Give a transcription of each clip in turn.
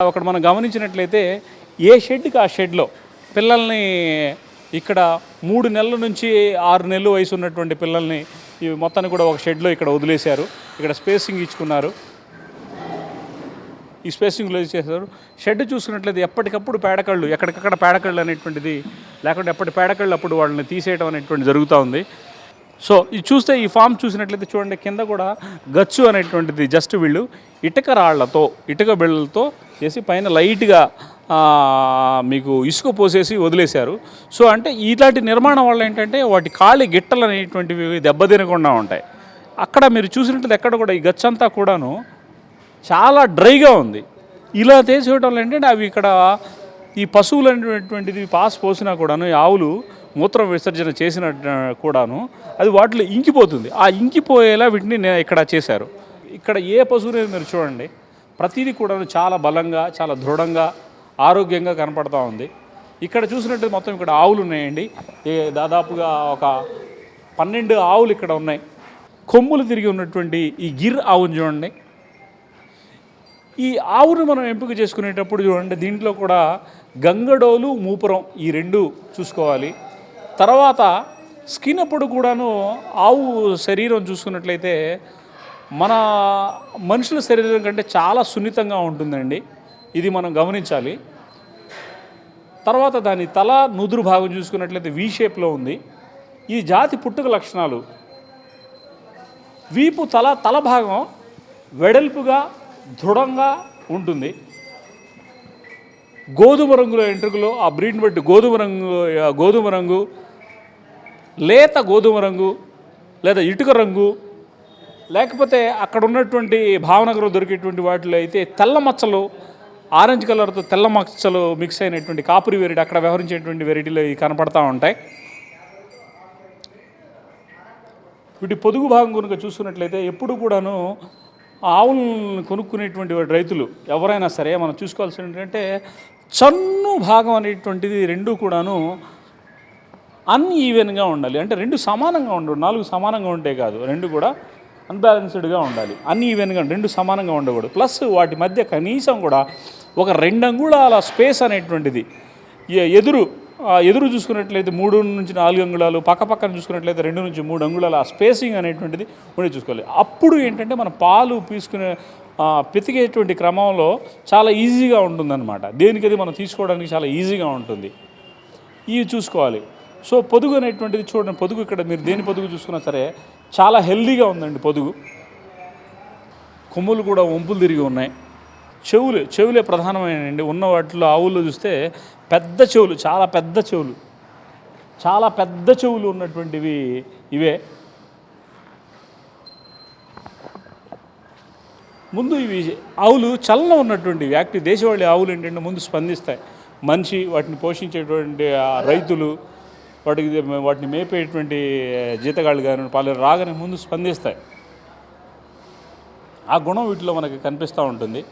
అక్కడ మనం గమనించినట్లయితే ఏ షెడ్కి ఆ షెడ్లో పిల్లల్ని ఇక్కడ 3 నెలల నుంచి 6 నెలల వయసు ఉన్నటువంటి పిల్లల్ని ఈ మొత్తాన్ని కూడా ఒక షెడ్లో ఇక్కడ వదిలేశారు. ఇక్కడ స్పేసింగ్ ఇచ్చుకున్నారు. ఈ స్పేసింగ్లో చేశారు. షెడ్ చూసుకున్నట్లయితే ఎప్పటికప్పుడు పేడకళ్ళు, ఎక్కడికక్కడ పేడకళ్ళు అనేటువంటిది లేకుంటే ఎప్పటి పేడకళ్ళు అప్పుడు వాళ్ళని తీసేయడం అనేటువంటి జరుగుతూ ఉంది. సో ఇది చూస్తే ఈ ఫామ్ చూసినట్లయితే చూడండి, కింద కూడా గచ్చు అనేటువంటిది జస్ట్ వీళ్ళు ఇటుక రాళ్లతో, ఇటుక బిళ్ళలతో చేసి పైన లైట్గా మీకు ఇసుక పోసేసి వదిలేశారు. సో అంటే ఇలాంటి నిర్మాణం వల్ల ఏంటంటే వాటి కాళి గిట్టలు అనేటువంటివి దెబ్బతినకుండా ఉంటాయి. అక్కడ మీరు చూసినట్లయితే ఎక్కడ కూడా ఈ గచ్చంతా కూడాను చాలా డ్రైగా ఉంది. ఇలా తీసేయడం వల్ల ఏంటంటే అవి ఇక్కడ ఈ పశువులు అనేటువంటిది పాస్ పోసినా కూడాను, ఈ ఆవులు మూత్రం విసర్జన చేసిన కూడాను అది వాటిలో ఇంకిపోతుంది. ఆ ఇంకిపోయేలా వీటిని ఇక్కడ చేశారు. ఇక్కడ ఏ పశువుని మీరు చూడండి, ప్రతిదీ కూడా చాలా బలంగా, చాలా దృఢంగా, ఆరోగ్యంగా కనపడతా ఉంది. ఇక్కడ చూసినట్టు మొత్తం ఇక్కడ ఆవులు ఉన్నాయండి. దాదాపుగా ఒక 12 ఆవులు ఇక్కడ ఉన్నాయి. కొమ్ములు తిరిగి ఉన్నటువంటి ఈ గిర్ ఆవును చూడండి. ఈ ఆవును మనం ఎంపిక చేసుకునేటప్పుడు చూడండి, దీంట్లో కూడా గంగడోలు, మూపురం ఈ 2 చూసుకోవాలి. తర్వాత స్కిన్ అప్పుడు కూడాను ఆవు శరీరం చూసుకున్నట్లయితే మన మనుషుల శరీరం కంటే చాలా సున్నితంగా ఉంటుందండి. ఇది మనం గమనించాలి. తర్వాత దాని తల, నుదురు భాగం చూసుకున్నట్లయితే వి షేప్లో ఉంది. ఈ జాతి పుట్టుక లక్షణాలు: వీపు, తల భాగం వెడల్పుగా, దృఢంగా ఉంటుంది. గోధుమ రంగులో ఎంట్రుకలు, ఆ బ్రీడ్ని బట్టి గోధుమ రంగు, లేత గోధుమ రంగు లేదా ఇటుక రంగు, లేకపోతే అక్కడ ఉన్నటువంటి భావనగరం దొరికేటువంటి వాటిలో అయితే తెల్ల మచ్చలు, ఆరెంజ్ కలర్తో తెల్ల మచ్చలు మిక్స్ అయినటువంటి కాపురి వెరైటీ, అక్కడ వ్యవహరించేటువంటి వెరైటీలు కనపడతా ఉంటాయి. వీటి పొదుగు భాగం కనుక చూసుకున్నట్లయితే ఎప్పుడు కూడాను ఆవులను కొనుక్కునేటువంటి రైతులు ఎవరైనా సరే మనం చూసుకోవాల్సింది ఏంటంటే చన్ను భాగం అనేటువంటిది 2 కూడాను అన్ఈవెన్గా ఉండాలి. అంటే 2 సమానంగా ఉండవు. 4 సమానంగా ఉంటే కాదు, 2 కూడా అన్బ్యాలెన్స్డ్గా ఉండాలి. అన్ఈవెన్గా 2 సమానంగా ఉండకూడదు. ప్లస్ వాటి మధ్య కనీసం కూడా ఒక 2 అంగుళాల స్పేస్ అనేటువంటిది, ఎదురు చూసుకున్నట్లయితే 3 నుంచి 4 అంగుళాలు, పక్కన చూసుకున్నట్లయితే 2 నుంచి 3 అంగుళాల స్పేసింగ్ అనేటువంటిది ఉండి చూసుకోవాలి. అప్పుడు ఏంటంటే మన పాలు పితికేటువంటి క్రమంలో చాలా ఈజీగా ఉంటుందన్నమాట. దేనికది మనం తీసుకోవడానికి చాలా ఈజీగా ఉంటుంది. ఇవి చూసుకోవాలి. సో పొదుగు అనేటువంటిది చూడండి, పొదుగు ఇక్కడ మీరు దేని పొదుగు చూసుకున్నా సరే చాలా హెల్దీగా ఉందండి పొదుగు. కొమ్ములు కూడా వంపులు తిరిగి ఉన్నాయి. చెవులే ప్రధానమైనండి. ఉన్న వాటిలో ఆవుల్లో చూస్తే పెద్ద చెవులు, చాలా పెద్ద చెవులు ఉన్నటువంటివి ఇవే. ముందు ఇవి ఆవులు చలనం ఉన్నటువంటివి యాక్టివ్ దేశవాళీ ఆవులు ఏంటంటే ముందు స్పందిస్తాయి. మనిషి వాటిని పోషించేటువంటి రైతులు, వాటిని మేపేటువంటి జీతగాళ్ళు కానీ పాలు రాగానే ముందు స్పందిస్తాయి. ఆ గుణం వీటిలో మనకి కనిపిస్తూ ఉంటుంది.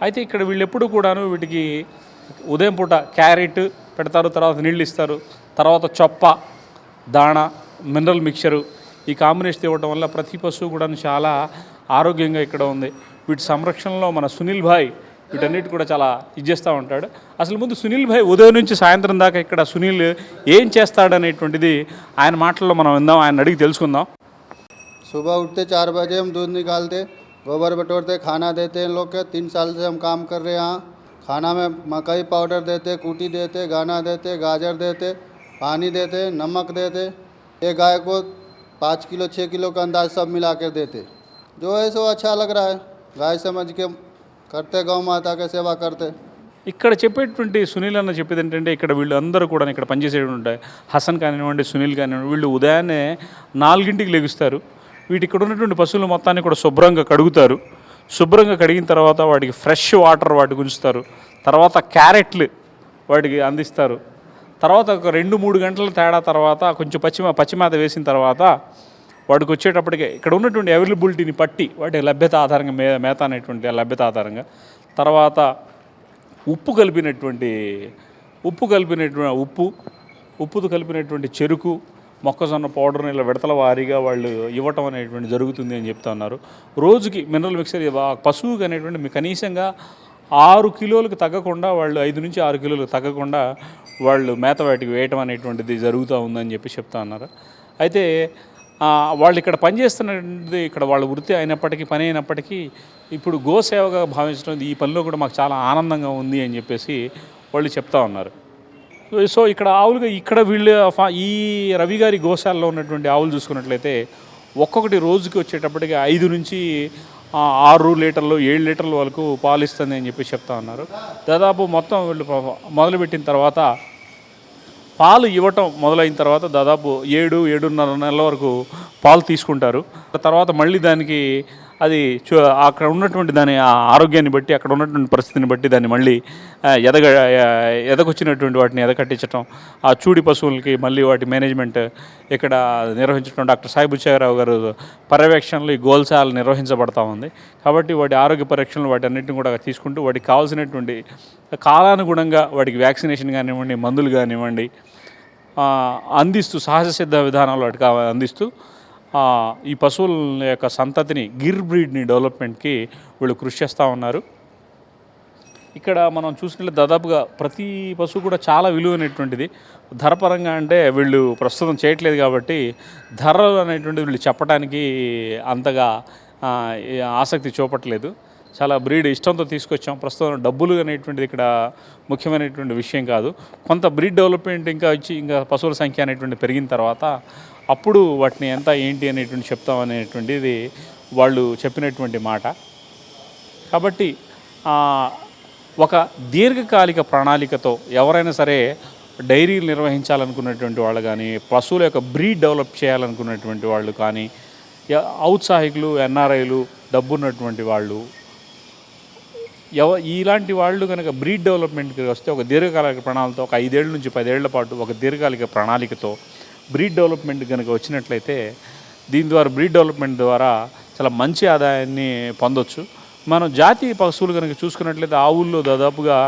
అయితే ఇక్కడ వీళ్ళు ఎప్పుడు కూడాను వీటికి ఉదయం పూట క్యారెట్ పెడతారు, తర్వాత నీళ్ళు ఇస్తారు, తర్వాత చొప్ప, దాణా, మినరల్ మిక్చరు ఈ కాంబినేషన్ ఇవ్వడం వల్ల ప్రతి పశువు కూడా చాలా ఆరోగ్యంగా ఇక్కడ ఉంది. వీటి సంరక్షణలో మన సునీల్ భాయ్ వీటన్నిటి కూడా చాలా చేస్తూ ఉంటాడు. అసలు ముందు సునీల్ భాయ్ ఉదయం నుంచి సాయంత్రం దాకా ఇక్కడ సునీల్ ఏం చేస్తాడనేటువంటిది ఆయన మాటల్లో మనం విందాం, ఆయన అడిగి తెలుసుకుందాం. सुबह उठते 4 बजे हम दूध निकालते, गोबर बटोरते, खाना देते हैं। इन लोग के 3 साल से हम काम कर रहे हैं यहाँ। खाना में मकई पाउडर देते, कूटी देते, गाना देते, गाजर देते, पानी देते, नमक देते। एक गाय को 5 किलो 6 किलो का अंदाज सब मिला कर देते। जो है सो अच्छा लग रहा है, गाय समझ के करते, गौ माता के सेवा करते। ఇక్కడ చెప్పేటువంటి సునీల్ అన్న చెప్పేది ఏంటంటే ఇక్కడ వీళ్ళు అందరూ కూడా ఇక్కడ పనిచేసేటువంటి హసన్ కానివ్వండి, సునీల్ కానివ్వండి, వీళ్ళు ఉదయాన్నే 4 లెగుస్తారు. వీటి ఇక్కడ ఉన్నటువంటి పశువులు మొత్తాన్ని కూడా శుభ్రంగా కడుగుతారు. శుభ్రంగా కడిగిన తర్వాత వాటికి ఫ్రెష్ వాటర్ వాటికి ఉంచుతారు. తర్వాత క్యారెట్లు వాటికి అందిస్తారు. తర్వాత ఒక 2-3 గంటల తేడా తర్వాత కొంచెం పచ్చిమేత వేసిన తర్వాత వాటికి వచ్చేటప్పటికే ఇక్కడ ఉన్నటువంటి అవైలబిలిటీని పట్టి వాటి లభ్యత ఆధారంగా మేత అనేటువంటి లభ్యత ఆధారంగా తర్వాత ఉప్పుతో కలిపినటువంటి చెరుకు, మొక్కజొన్న పౌడర్ని ఇలా విడతల వారీగా వాళ్ళు ఇవ్వటం అనేటువంటి జరుగుతుంది అని చెప్తా ఉన్నారు. రోజుకి మినరల్ మిక్చర్ పశువుకి అనేటువంటి కనీసంగా 6 కిలోలకు తగ్గకుండా వాళ్ళు 5 నుంచి 6 కిలోలకు తగ్గకుండా వాళ్ళు మేత వాటికి వేయటం అనేటువంటిది జరుగుతూ ఉందని చెప్పి చెప్తా ఉన్నారు. అయితే వాళ్ళు ఇక్కడ పనిచేస్తున్నది ఇక్కడ వాళ్ళ వృత్తి అయినప్పటికీ పని అయినప్పటికీ ఇప్పుడు గోసేవగా భావించడం ఈ పనిలో కూడా మాకు చాలా ఆనందంగా ఉంది అని చెప్పేసి వాళ్ళు చెప్తా ఉన్నారు. సో ఇక్కడ ఆవులుగా ఇక్కడ వీళ్ళు ఈ రవి గారి గోశాలలో ఉన్నటువంటి ఆవులు చూసుకున్నట్లయితే ఒక్కొక్కటి రోజుకి వచ్చేటప్పటికి 5 నుంచి 6 లీటర్లు 7 లీటర్ల వరకు పాలు ఇస్తుంది అని చెప్పి చెప్తా ఉన్నారు. దాదాపు మొత్తం వీళ్ళు మొదలుపెట్టిన తర్వాత పాలు ఇవ్వటం మొదలైన తర్వాత దాదాపు 7-7.5 నెలల వరకు పాలు తీసుకుంటారు. తర్వాత మళ్ళీ దానికి అది అక్కడ ఉన్నటువంటి దాని ఆరోగ్యాన్ని బట్టి అక్కడ ఉన్నటువంటి పరిస్థితిని బట్టి దాన్ని మళ్ళీ ఎదకొచ్చినటువంటి వాటిని ఎదకట్టించడం, ఆ చూడి పశువులకి మళ్ళీ వాటి మేనేజ్మెంట్ ఇక్కడ నిర్వహించడం డాక్టర్ సాయి బుచ్చయ్యరావు గారు పర్యవేక్షణలో ఈ గోల్శాల నిర్వహించబడతా ఉంది. కాబట్టి వాటి ఆరోగ్య పరీక్షలు వాటి అన్నింటిని కూడా తీసుకుంటూ వాటికి కావాల్సినటువంటి కాలానుగుణంగా వాటికి వ్యాక్సినేషన్ కానివ్వండి, మందులు కానివ్వండి అందిస్తూ సహజ సిద్ధ విధానాలు వాటికి అందిస్తూ ఈ పశువుల యొక్క సంతతిని గిర్ బ్రీడ్ని డెవలప్మెంట్కి వీళ్ళు కృషి చేస్తూ ఉన్నారు. ఇక్కడ మనం చూసినట్లయితే దాదాపుగా ప్రతి పశువు కూడా చాలా విలువైనటువంటిది. ధరపరంగా అంటే వీళ్ళు ప్రస్తుతం చేయట్లేదు కాబట్టి ధరలు అనేటువంటిది వీళ్ళు చెప్పడానికి అంతగా ఆసక్తి చూపట్లేదు. చాలా బ్రీడ్ ఇష్టంతో తీసుకొచ్చాం. ప్రస్తుతం డబ్బులు అనేటువంటిది ఇక్కడ ముఖ్యమైనటువంటి విషయం కాదు. కొంత బ్రీడ్ డెవలప్మెంట్ ఇంకా పశువుల సంఖ్య అనేటువంటి పెరిగిన తర్వాత అప్పుడు వాటిని ఎంత ఏంటి అనేటువంటి చెప్తాం అనేటువంటిది వాళ్ళు చెప్పినటువంటి మాట. కాబట్టి ఒక దీర్ఘకాలిక ప్రణాళికతో ఎవరైనా సరే డైరీలు నిర్వహించాలనుకున్నటువంటి వాళ్ళు కానీ, పశువుల యొక్క బ్రీడ్ డెవలప్ చేయాలనుకున్నటువంటి వాళ్ళు కానీ, ఔత్సాహికులు, ఎన్ఆర్ఐలు, డబ్బున్నటువంటి వాళ్ళు ఇలాంటి వాళ్ళు కనుక బ్రీడ్ డెవలప్మెంట్కి వస్తే ఒక దీర్ఘకాలిక ప్రణాళికతో ఒక 5 ఏళ్ళ నుంచి 10 ఏళ్ల పాటు ఒక దీర్ఘకాలిక ప్రణాళికతో బ్రీడ్ డెవలప్మెంట్ కనుక వచ్చినట్లయితే దీని ద్వారా బ్రీడ్ డెవలప్మెంట్ ద్వారా చాలా మంచి ఆదాయాన్ని పొందొచ్చు. మనం జాతీయ పశువులు కనుక చూసుకున్నట్లయితే ఆవుల్లో దాదాపుగా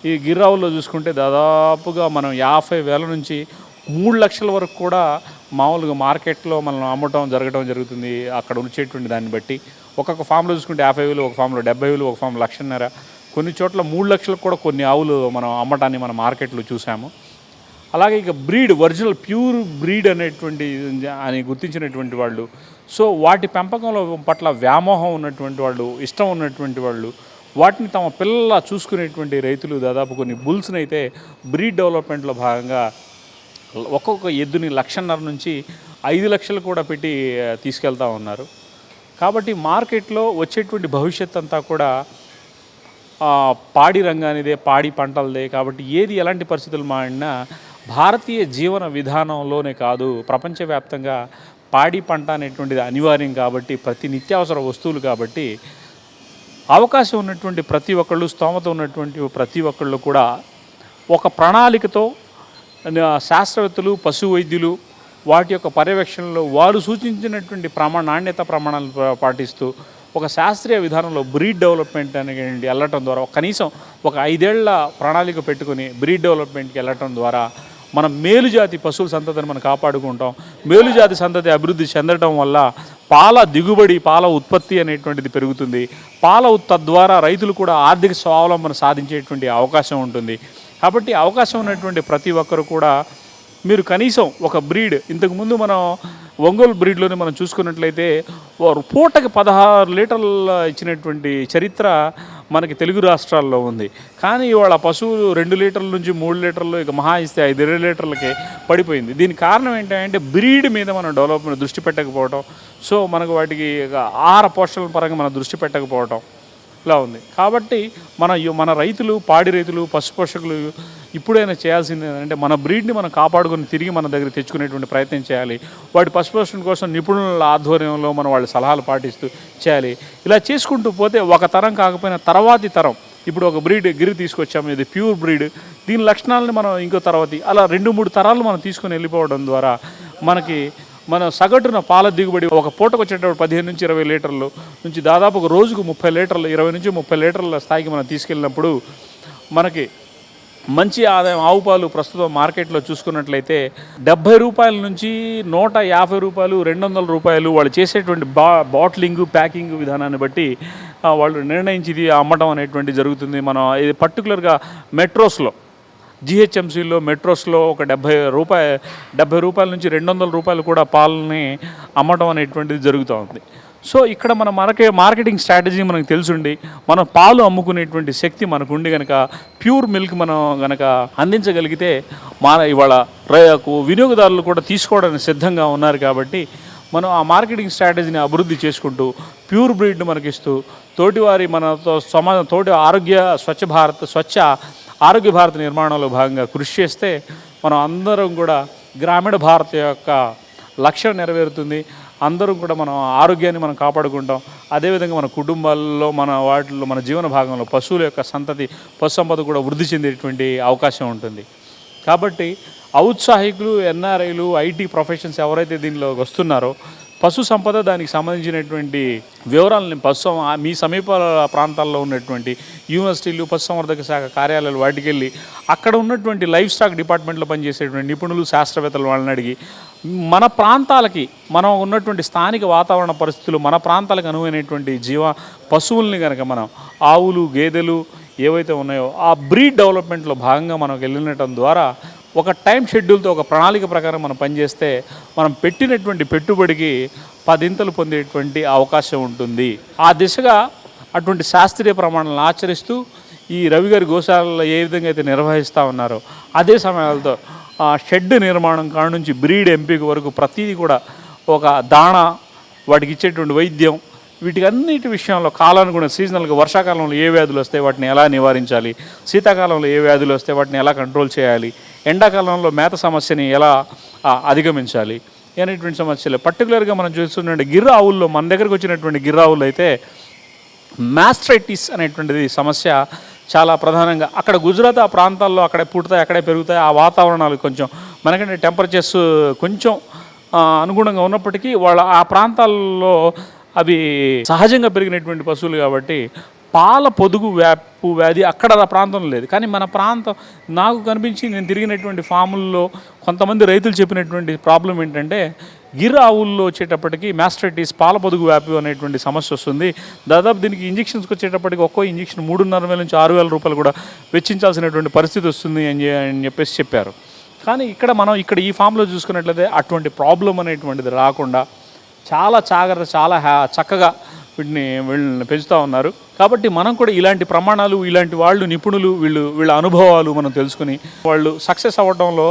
ఈ గిర్రావుల్లో చూసుకుంటే దాదాపుగా మనం 50,000 నుంచి 3 లక్షల వరకు కూడా మామూలుగా మార్కెట్లో మనం అమ్మటం జరుగుతుంది. అక్కడ ఉంచేటువంటి దాన్ని బట్టి ఒక్కొక్క ఫామ్లో చూసుకుంటే 50,000, ఒక ఫామ్లో 70,000, ఒక ఫామ్ 1,50,000, కొన్ని చోట్ల 3 లక్షలకు కూడా కొన్ని ఆవులు మనం అమ్మటాన్ని మన మార్కెట్లో చూసాము. అలాగే ఇక బ్రీడ్ ఒరిజినల్ ప్యూర్ బ్రీడ్ అనేటువంటి అని గుర్తించినటువంటి వాళ్ళు, సో వాటి పెంపకంలో పట్ల వ్యామోహం ఉన్నటువంటి వాళ్ళు, ఇష్టం ఉన్నటువంటి వాళ్ళు, వాటిని తమ పిల్లల చూసుకునేటువంటి రైతులు దాదాపు కొన్ని బుల్స్ని అయితే బ్రీడ్ డెవలప్మెంట్లో భాగంగా ఒక్కొక్క ఎద్దుని 1,50,000 నుంచి 5 లక్షలు కూడా పెట్టి తీసుకెళ్తూ ఉన్నారు. కాబట్టి మార్కెట్లో వచ్చేటువంటి భవిష్యత్ అంతా కూడా పాడి రంగానిదే, పాడి పంటలదే. కాబట్టి ఏది ఎలాంటి పరిస్థితులు మాడినా భారతీయ జీవన విధానంలోనే కాదు ప్రపంచవ్యాప్తంగా పాడి పంట అనేటువంటిది అనివార్యం. కాబట్టి ప్రతి నిత్యావసర వస్తువులు కాబట్టి అవకాశం ఉన్నటువంటి ప్రతి ఒక్కళ్ళు, స్తోమత ఉన్నటువంటి ప్రతి ఒక్కళ్ళు కూడా ఒక ప్రణాళికతో శాస్త్రవేత్తలు, పశు వైద్యులు వాటి యొక్క పర్యవేక్షణలో వారు సూచించినటువంటి నాణ్యత ప్రమాణాలు పాటిస్తూ ఒక శాస్త్రీయ విధానంలో బ్రీడ్ డెవలప్మెంట్ అనేది వెళ్ళటం ద్వారా కనీసం ఒక 5 ఏళ్ల ప్రణాళిక పెట్టుకుని బ్రీడ్ డెవలప్మెంట్కి వెళ్ళటం ద్వారా మనం మేలుజాతి పశువుల సంతతిని మనం కాపాడుకుంటాం. మేలుజాతి సంతతి అభివృద్ధి చెందడం వల్ల పాల దిగుబడి, పాల ఉత్పత్తి అనేటువంటిది పెరుగుతుంది. తద్వారా రైతులు కూడా ఆర్థిక స్వావలంబన సాధించేటువంటి అవకాశం ఉంటుంది. కాబట్టి అవకాశం ఉన్నటువంటి ప్రతి ఒక్కరు కూడా మీరు కనీసం ఒక బ్రీడ్, ఇంతకుముందు మనం ఒంగోలు బ్రీడ్లోనే మనం చూసుకున్నట్లయితే పూటకి 16 లీటర్లు ఇచ్చినటువంటి చరిత్ర మనకి తెలుగు రాష్ట్రాల్లో ఉంది. కానీ ఇవాళ పశువులు 2 లీటర్ల నుంచి 3 లీటర్లు, ఇక మహా ఇస్తే 5 లీటర్లకే పడిపోయింది. దీనికి కారణం ఏంటంటే బ్రీడ్ మీద మనం డెవలప్మెంట్ దృష్టి పెట్టకపోవటం, సో మనకు వాటికి ఆహార పోషణల పరంగా మనం దృష్టి పెట్టకపోవటం ఇలా ఉంది. కాబట్టి మన రైతులు, పాడి రైతులు, పశు పోషకులు ఇప్పుడైనా చేయాల్సింది ఏంటంటే మన బ్రీడ్ని మనం కాపాడుకొని తిరిగి మన దగ్గర తెచ్చుకునేటువంటి ప్రయత్నం చేయాలి. వాటి పశు పోషణ కోసం నిపుణుల ఆధ్వర్యంలో మనం వాళ్ళ సలహాలు పాటిస్తూ చేయాలి. ఇలా చేసుకుంటూ పోతే ఒక తరం కాకపోయినా తర్వాతి తరం, ఇప్పుడు ఒక బ్రీడ్ గిరి తీసుకొచ్చాము, ఇది ప్యూర్ బ్రీడ్, దీని లక్షణాలను మనం ఇంకో తర్వాతి అలా 2-3 తరాలు మనం తీసుకొని వెళ్ళిపోవడం ద్వారా మన సగటున పాల దిగుబడి ఒక పూటకు వచ్చేటప్పుడు 15 నుంచి 20 లీటర్లు నుంచి దాదాపు ఒక రోజుకు 30 లీటర్లు, 20 నుంచి 30 లీటర్ల స్థాయికి మనం తీసుకెళ్ళినప్పుడు మనకి మంచి ఆదాయం ఆవు పాలు ప్రస్తుతం మార్కెట్లో చూసుకున్నట్లయితే 70 రూపాయల నుంచి 150 రూపాయలు 200 రూపాయలు వాళ్ళు చేసేటువంటి బాటిలింగ్ ప్యాకింగ్ విధానాన్ని బట్టి వాళ్ళు నిర్ణయించి ఇది అమ్మటం అనేటువంటి జరుగుతుంది. మనం ఇది పర్టికులర్గా మెట్రోస్లో జిహెచ్ఎంసీలో మెట్రోస్లో ఒక 70 రూపాయల నుంచి 200 రూపాయలు కూడా పాలని అమ్మటం అనేటువంటిది జరుగుతూ ఉంది. సో ఇక్కడ మన మార్కెటింగ్ స్ట్రాటజీ మనకు తెలుసుండి మనం పాలు అమ్ముకునేటువంటి శక్తి మనకు ఉండి కనుక ప్యూర్ మిల్క్ మనం కనుక అందించగలిగితే ఇవాళ వినియోగదారులు కూడా తీసుకోవడానికి సిద్ధంగా ఉన్నారు. కాబట్టి మనం ఆ మార్కెటింగ్ స్ట్రాటజీని అభివృద్ధి చేసుకుంటూ ప్యూర్ బ్రీడ్ని మనకిస్తూ తోటివారి మనతో తోటి స్వచ్ఛ ఆరోగ్య భారత్ నిర్మాణంలో భాగంగా కృషి చేస్తే మనం అందరం కూడా గ్రామీణ భారత్ యొక్క లక్ష్యం నెరవేరుతుంది. అందరం కూడా మనం ఆరోగ్యాన్ని మనం కాపాడుకుంటాం. అదేవిధంగా మన కుటుంబాల్లో వాటిల్లో మన జీవన భాగంలో పశువుల యొక్క సంతతి పశు సంపద కూడా వృద్ధి చెందేటువంటి అవకాశం ఉంటుంది. కాబట్టి ఔత్సాహికులు ఎన్ఆర్ఐలు ఐటీ ప్రొఫెషన్స్ ఎవరైతే దీనిలోకి వస్తున్నారో పశు సంపద దానికి సంబంధించినటువంటి వివరాలని మీ సమీప ప్రాంతాల్లో ఉన్నటువంటి యూనివర్సిటీలు పశుసంవర్ధక శాఖ కార్యాలయాలు వాటికి వెళ్ళి అక్కడ ఉన్నటువంటి లైఫ్ స్టాక్ డిపార్ట్మెంట్లో పనిచేసేటువంటి నిపుణులు శాస్త్రవేత్తలు వాళ్ళని అడిగి మన ప్రాంతాలకి మనం ఉన్నటువంటి స్థానిక వాతావరణ పరిస్థితులు మన ప్రాంతాలకు అనువైనటువంటి పశువుల్ని కనుక మనం ఆవులు గేదెలు ఏవైతే ఉన్నాయో ఆ బ్రీడ్ డెవలప్మెంట్లో భాగంగా మనం వెళ్ళినటం ద్వారా ఒక టైం షెడ్యూల్తో ఒక ప్రణాళిక ప్రకారం మనం పనిచేస్తే మనం పెట్టినటువంటి పెట్టుబడికి 10 ఇంతలు పొందేటువంటి అవకాశం ఉంటుంది. ఆ దిశగా అటువంటి శాస్త్రీయ ప్రమాణాలను ఆచరిస్తూ ఈ రవి గారి గోశాలలో ఏ విధంగా అయితే నిర్వహిస్తూ ఉన్నారో అదే సమయాలతో షెడ్ నిర్మాణం కాడ నుంచి బ్రీడ్ ఎంపిక వరకు ప్రతిదీ కూడా ఒక దాణా వాటికి ఇచ్చేటువంటి వైద్యం వీటికి అన్నిటి విషయంలో కాలానుగుణ సీజనల్గా వర్షాకాలంలో ఏ వ్యాధులు వస్తే వాటిని ఎలా నివారించాలి, శీతాకాలంలో ఏ వ్యాధులు వస్తే వాటిని ఎలా కంట్రోల్ చేయాలి, ఎండాకాలంలో మేత సమస్యని ఎలా అధిగమించాలి అనేటువంటి సమస్యలు పర్టికులర్గా మనం చూస్తున్నటువంటి గిర్ర ఆవుల్లో మన దగ్గరకు వచ్చినటువంటి గిర్ర ఆవులు అయితే మాస్ట్రైటిస్ అనేటువంటిది సమస్య చాలా ప్రధానంగా అక్కడ గుజరాత్ ఆ ప్రాంతాల్లో అక్కడే పుడతాయి అక్కడే పెరుగుతాయి. ఆ వాతావరణాలు కొంచెం మనకంటే టెంపరేచర్స్ కొంచెం అనుగుణంగా ఉన్నప్పటికీ ఆ ప్రాంతాల్లో అవి సహజంగా పెరిగినటువంటి పశువులు కాబట్టి పాల పొదుగు వ్యాధి అక్కడ ఆ ప్రాంతంలో లేదు. కానీ మన ప్రాంతం నాకు కనిపించి నేను తిరిగినటువంటి ఫాముల్లో కొంతమంది రైతులు చెప్పినటువంటి ప్రాబ్లం ఏంటంటే గిర్ ఆవుల్లో వచ్చేటప్పటికి మాస్టైటిస్ పాల పొదుగు వ్యాధి అనేటువంటి సమస్య వస్తుంది. దాదాపు దీనికి ఇంజక్షన్స్కి వచ్చేటప్పటికి ఒక్కో ఇంజక్షన్ 3,500 నుంచి 6,000 రూపాయలు కూడా వెచ్చించాల్సినటువంటి పరిస్థితి వస్తుంది అని చెప్పేసి చెప్పారు. కానీ ఇక్కడ ఈ ఫామ్లో చూసుకున్నట్లయితే అటువంటి ప్రాబ్లం అనేటువంటిది రాకుండా చాలా చాలా చక్కగా వీళ్ళని పెంచుతూ ఉన్నారు. కాబట్టి మనం కూడా ఇలాంటి ప్రమాణాలు ఇలాంటి వాళ్ళు నిపుణులు వీళ్ళ అనుభవాలు మనం తెలుసుకుని వాళ్ళు సక్సెస్ అవ్వడంలో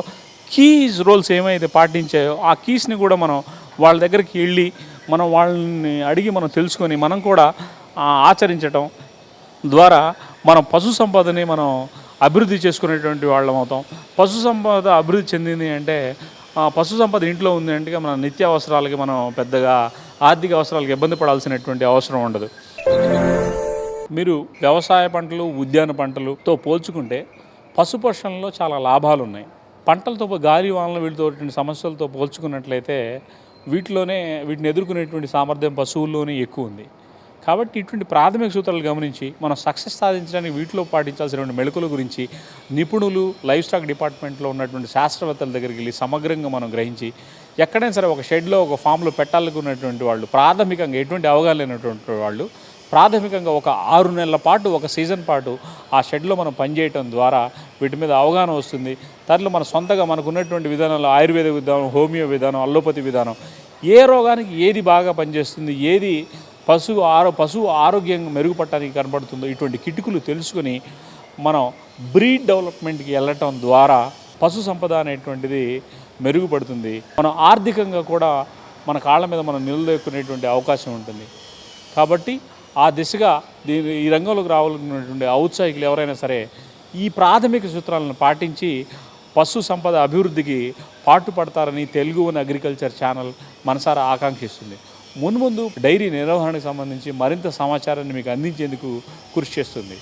కీస్ రోల్స్ ఏమైతే పాటించాయో ఆ కీస్ని కూడా మనం వాళ్ళ దగ్గరికి వెళ్ళి మనం వాళ్ళని అడిగి మనం తెలుసుకొని మనం కూడా ఆచరించటం ద్వారా మనం పశు సంపదని మనం అభివృద్ధి చేసుకునేటువంటి వాళ్ళం అవుతాం. పశు సంపద అభివృద్ధి చెందింది అంటే పశు సంపద ఇంట్లో ఉంది అంటే మన నిత్య అవసరాలకి మనం పెద్దగా ఆర్థిక అవసరాలకు ఇబ్బంది పడాల్సినటువంటి అవసరం ఉండదు. మీరు వ్యవసాయ పంటలు ఉద్యాన పంటలతో పోల్చుకుంటే పశుపోషణలో చాలా లాభాలు ఉన్నాయి. పంటలతో గాలి వానలు వీటితో సమస్యలతో పోల్చుకున్నట్లయితే వీటిని ఎదుర్కొనేటువంటి సామర్థ్యం పశువుల్లోనే ఎక్కువ ఉంది. కాబట్టి ఇటువంటి ప్రాథమిక సూత్రాలు గమనించి మనం సక్సెస్ సాధించడానికి వీటిలో పాటించాల్సినటువంటి మెళకువల గురించి నిపుణులు లైఫ్ స్టాక్ డిపార్ట్మెంట్లో ఉన్నటువంటి శాస్త్రవేత్తల దగ్గరికి వెళ్ళి సమగ్రంగా మనం గ్రహించి ఎక్కడైనా సరే ఒక షెడ్లో ఒక ఫామ్లో పెట్టాలనుకున్నటువంటి వాళ్ళు ప్రాథమికంగా ఎటువంటి అవగాహన లేనటువంటి వాళ్ళు ప్రాథమికంగా ఒక 6 నెలల పాటు ఒక సీజన్ పాటు ఆ షెడ్లో మనం పనిచేయటం ద్వారా వీటి మీద అవగాహన వస్తుంది. దాంట్లో మన సొంతగా మనకున్నటువంటి విధానాలు ఆయుర్వేద విధానం, హోమియో విధానం, అల్లోపతి విధానం ఏ రోగానికి ఏది బాగా పనిచేస్తుంది, ఏది పశువు ఆరోగ్యంగా మెరుగుపడటానికి కనబడుతుందో ఇటువంటి కిటుకులు తెలుసుకుని మనం బ్రీడ్ డెవలప్మెంట్కి వెళ్ళటం ద్వారా పశు సంపద అనేటువంటిది మెరుగుపడుతుంది. మనం ఆర్థికంగా కూడా మన కాళ్ళ మీద మనం నిలదొక్కునేటువంటి అవకాశం ఉంటుంది. కాబట్టి ఆ దిశగా ఈ రంగంలోకి రావాలన్నటువంటి ఔత్సాహికులు ఎవరైనా సరే ఈ ప్రాథమిక సూత్రాలను పాటించి పశు సంపద అభివృద్ధికి పాటుపడతారని తెలుగు వన్ అగ్రికల్చర్ ఛానల్ మనసారా ఆకాంక్షిస్తుంది. మున్ముందు డైరీ నిర్వహణకు సంబంధించి మరింత సమాచారాన్ని మీకు అందించేందుకు కృషి చేస్తుంది.